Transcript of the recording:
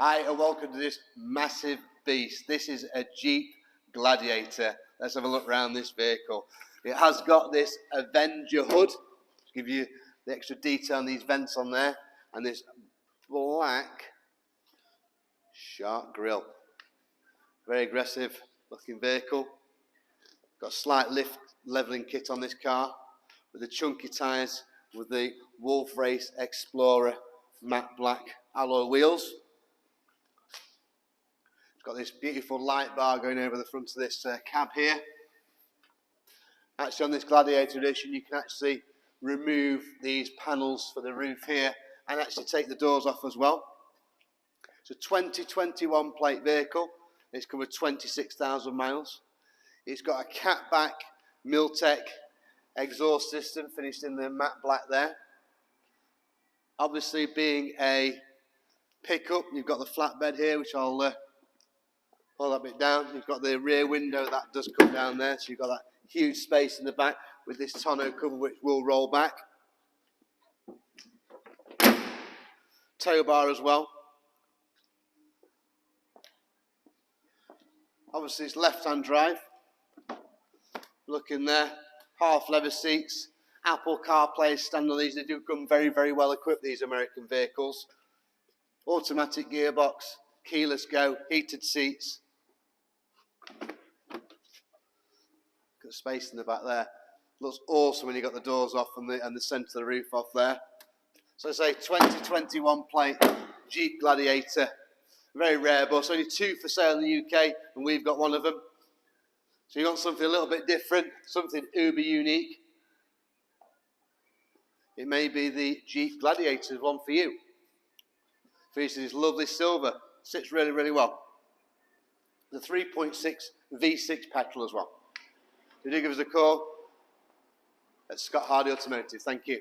Hi and welcome to this massive beast. This is a Jeep Gladiator. Let's have a look around this vehicle. It has got this Avenger hood, to give you the extra detail on these vents on there, and this black shark grille. Very aggressive looking vehicle. Got a slight lift leveling kit on this car with the chunky tyres with the Wolf Race Explorer matte black alloy wheels. Got this beautiful light bar going over the front of this cab here. Actually on this Gladiator edition you can actually remove these panels for the roof here and actually take the doors off as well. It's a 2021 plate vehicle. It's covered 26,000 miles. It's got a catback Miltech exhaust system finished in the matte black there. Obviously being a pickup, you've got the flatbed here, which I'll pull that bit down. You've got the rear window that does come down there, so you've got that huge space in the back with this tonneau cover which will roll back. Tow bar as well. Obviously it's left-hand drive. Look in there, half leather seats, Apple CarPlay stand on these. They do come very, very well equipped, these American vehicles. Automatic gearbox, keyless go, heated seats. Got space in the back there. Looks awesome when you got the doors off and the centre of the roof off there. So I say 2021 plate Jeep Gladiator. Very rare bus, only 2 for sale in the UK and we've got one of them. So you want something a little bit different, something uber unique. It may be the Jeep Gladiator one for you. Features this lovely silver, sits really, really well. The 3.6 V6 petrol as well. So do give us a call at Scott Hardy Automotive. Thank you.